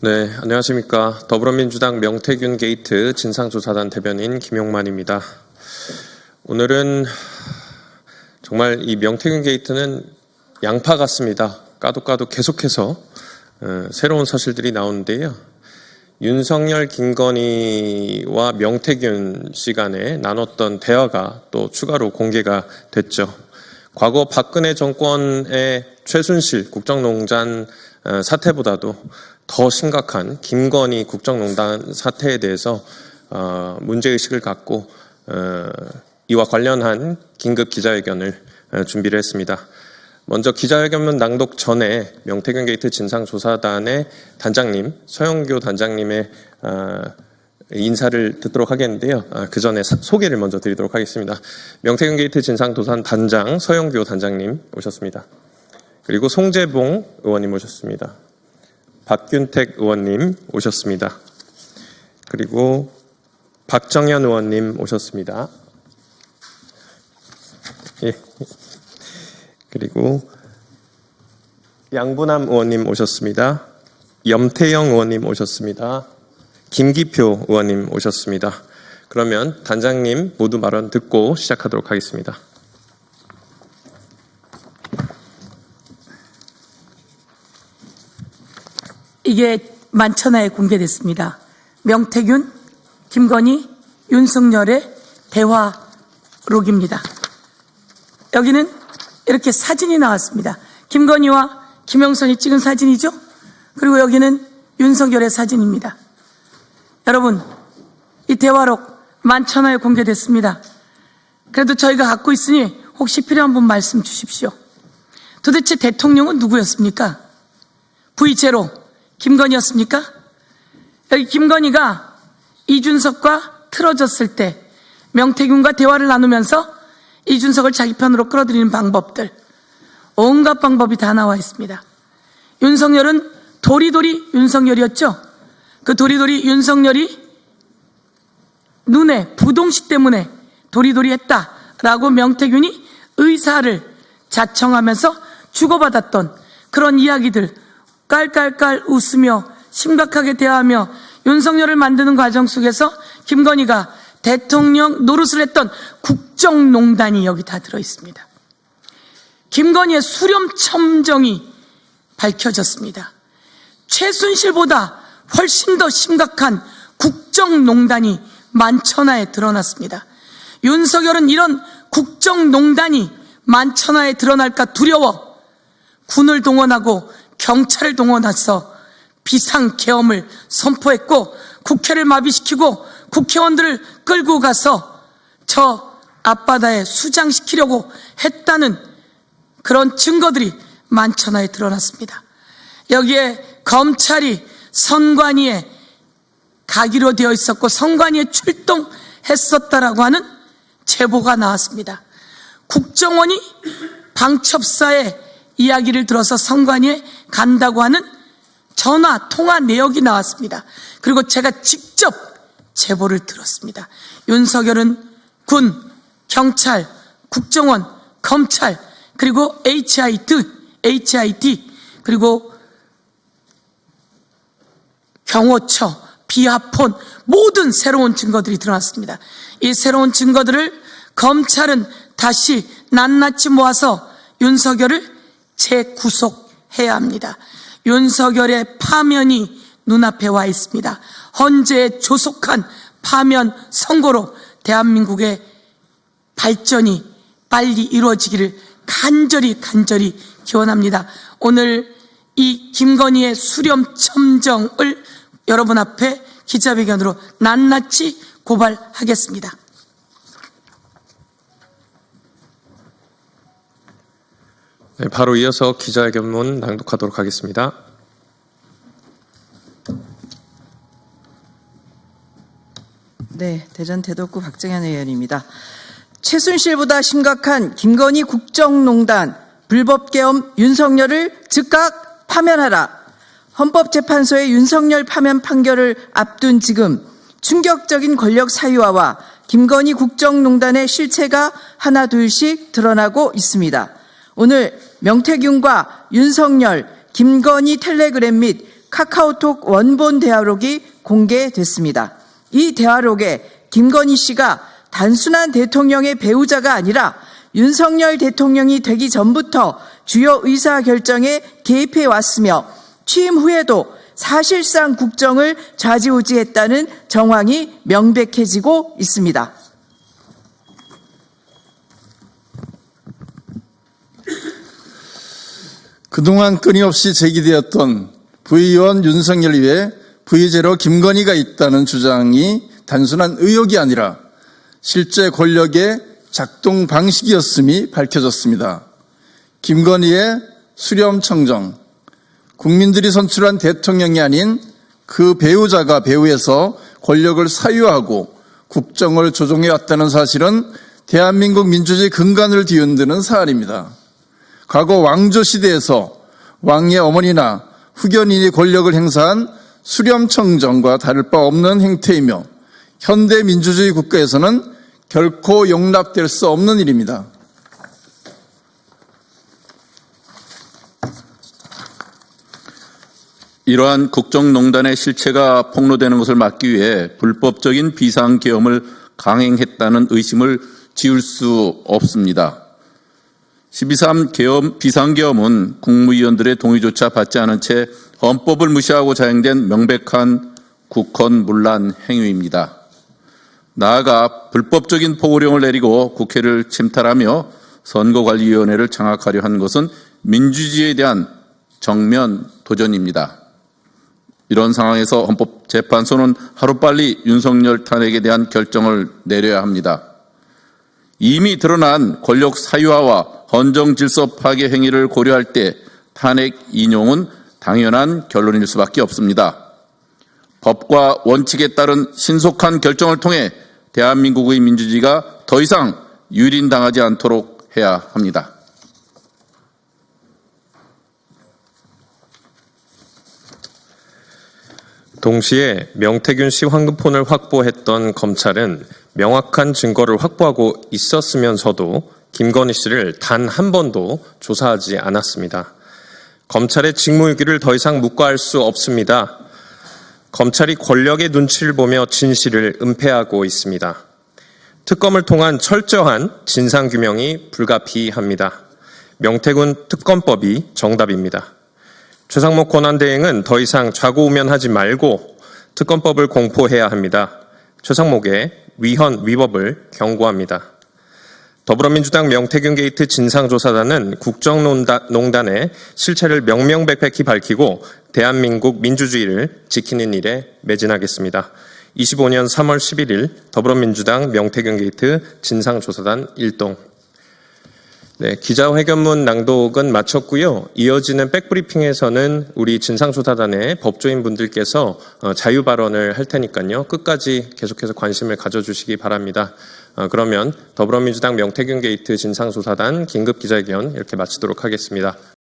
네, 안녕하십니까. 더불어민주당 명태균 게이트 진상조사단 대변인 김용만입니다. 오늘은 정말 이 명태균 게이트는 양파 같습니다. 까도 계속해서 새로운 사실들이 나오는데요. 윤석열, 김건희와 명태균 씨 간에 나눴던 대화가 또 추가로 공개가 됐죠. 과거 박근혜 정권의 최순실 국정농단 사태보다도 더 심각한 김건희 국정농단 사태에 대해서 문제의식을 갖고 이와 관련한 긴급 기자회견을 준비를 했습니다. 먼저 기자회견문 낭독 전에 명태균 게이트 진상조사단의 단장님, 서영교 단장님의 인사를 듣도록 하겠는데요. 그 전에 소개를 먼저 드리도록 하겠습니다. 명태균 게이트 진상조사단 단장 서영교 단장님 오셨습니다. 그리고 송재봉 의원님 오셨습니다. 박균택 의원님 오셨습니다. 그리고 박정현 의원님 오셨습니다. 예. 그리고 양부남 의원님 오셨습니다. 염태영 의원님 오셨습니다. 김기표 의원님 오셨습니다. 그러면 단장님 모두 발언 듣고 시작하도록 하겠습니다. 이게 만천하에 공개됐습니다. 명태균, 김건희, 윤석열의 대화록입니다. 여기는 이렇게 사진이 나왔습니다. 김건희와 김영선이 찍은 사진이죠. 그리고 여기는 윤석열의 사진입니다. 여러분, 이 대화록 만천하에 공개됐습니다. 그래도 저희가 갖고 있으니 혹시 필요한 분 말씀 주십시오. 도대체 대통령은 누구였습니까? V0 김건희였습니까? 여기 김건희가 이준석과 틀어졌을 때 명태균과 대화를 나누면서 이준석을 자기 편으로 끌어들이는 방법들, 온갖 방법이 다 나와 있습니다. 윤석열은 도리도리 윤석열이었죠. 그 도리도리 윤석열이 눈에 부동시 때문에 도리도리 했다라고 명태균이 의사를 자청하면서 주고받았던 그런 이야기들, 깔깔깔 웃으며 심각하게 대화하며 윤석열을 만드는 과정 속에서 김건희가 대통령 노릇을 했던 국정농단이 여기 다 들어있습니다. 김건희의 수렴첨정이 밝혀졌습니다. 최순실보다 훨씬 더 심각한 국정농단이 만천하에 드러났습니다. 윤석열은 이런 국정농단이 만천하에 드러날까 두려워 군을 동원하고 경찰을 동원해서 비상계엄을 선포했고 국회를 마비시키고 국회의원들을 끌고 가서 저 앞바다에 수장시키려고 했다는 그런 증거들이 만천하에 드러났습니다. 여기에 검찰이 선관위에 가기로 되어 있었고 선관위에 출동했었다라고 하는 제보가 나왔습니다. 국정원이 방첩사의 이야기를 들어서 선관위에 간다고 하는 전화, 통화 내역이 나왔습니다. 그리고 제가 직접 제보를 들었습니다. 윤석열은 군, 경찰, 국정원, 검찰, 그리고 HIT, 그리고 경호처, 비하폰, 모든 새로운 증거들이 드러났습니다. 이 새로운 증거들을 검찰은 다시 낱낱이 모아서 윤석열을 재구속해야 합니다. 윤석열의 파면이 눈앞에 와 있습니다. 헌재의 조속한 파면 선고로 대한민국의 발전이 빨리 이루어지기를 간절히 기원합니다. 오늘 이 김건희의 수렴첨정을 여러분 앞에 기자회견으로 낱낱이 고발하겠습니다. 네, 바로 이어서 기자회견문 낭독하도록 하겠습니다. 네, 대전 대덕구 박정현 의원입니다. 최순실보다 심각한 김건희 국정농단 불법계엄 윤석열을 즉각 파면하라. 헌법재판소의 윤석열 파면 판결을 앞둔 지금 충격적인 권력 사유화와 김건희 국정농단의 실체가 하나둘씩 드러나고 있습니다. 오늘 명태균과 윤석열, 김건희 텔레그램 및 카카오톡 원본 대화록이 공개됐습니다. 이 대화록에 김건희 씨가 단순한 대통령의 배우자가 아니라 윤석열 대통령이 되기 전부터 주요 의사결정에 개입해 왔으며 취임 후에도 사실상 국정을 좌지우지했다는 정황이 명백해지고 있습니다. 그동안 끊임없이 제기되었던 V원 윤석열 위에 V제로 김건희가 있다는 주장이 단순한 의혹이 아니라 실제 권력의 작동 방식이었음이 밝혀졌습니다. 김건희의 수렴청정, 국민들이 선출한 대통령이 아닌 그 배우자가 배후에서 권력을 사유하고 국정을 조종해왔다는 사실은 대한민국 민주주의 근간을 뒤흔드는 사안입니다. 과거 왕조 시대에서 왕의 어머니나 후견인이 권력을 행사한 수렴청정과 다를 바 없는 행태이며 현대 민주주의 국가에서는 결코 용납될 수 없는 일입니다. 이러한 국정농단의 실체가 폭로되는 것을 막기 위해 불법적인 비상계엄을 강행했다는 의심을 지울 수 없습니다. 12.3 비상계엄은 국무위원들의 동의조차 받지 않은 채 헌법을 무시하고 자행된 명백한 국헌문란 행위입니다. 나아가 불법적인 포고령을 내리고 국회를 침탈하며 선거관리위원회를 장악하려 한 것은 민주주의에 대한 정면 도전입니다. 이런 상황에서 헌법재판소는 하루빨리 윤석열 탄핵에 대한 결정을 내려야 합니다. 이미 드러난 권력 사유화와 헌정 질서 파괴 행위를 고려할 때 탄핵 인용은 당연한 결론일 수밖에 없습니다. 법과 원칙에 따른 신속한 결정을 통해 대한민국의 민주주의가 더 이상 유린당하지 않도록 해야 합니다. 동시에 명태균 씨 황금폰을 확보했던 검찰은 명확한 증거를 확보하고 있었으면서도 김건희 씨를 단 한 번도 조사하지 않았습니다. 검찰의 직무유기를 더 이상 묵과할 수 없습니다. 검찰이 권력의 눈치를 보며 진실을 은폐하고 있습니다. 특검을 통한 철저한 진상규명이 불가피합니다. 명태균 특검법이 정답입니다. 최상목 권한대행은 더 이상 좌고우면하지 말고 특검법을 공포해야 합니다. 최상목의 위헌 위법을 경고합니다. 더불어민주당 명태균 게이트 진상조사단은 국정농단의 실체를 명명백백히 밝히고 대한민국 민주주의를 지키는 일에 매진하겠습니다. 25년 3월 11일 더불어민주당 명태균 게이트 진상조사단 1동. 네, 기자회견문 낭독은 마쳤고요. 이어지는 백브리핑에서는 우리 진상조사단의 법조인 분들께서 자유 발언을 할 테니까요. 끝까지 계속해서 관심을 가져주시기 바랍니다. 그러면 더불어민주당 명태균 게이트 진상조사단 긴급 기자회견 이렇게 마치도록 하겠습니다.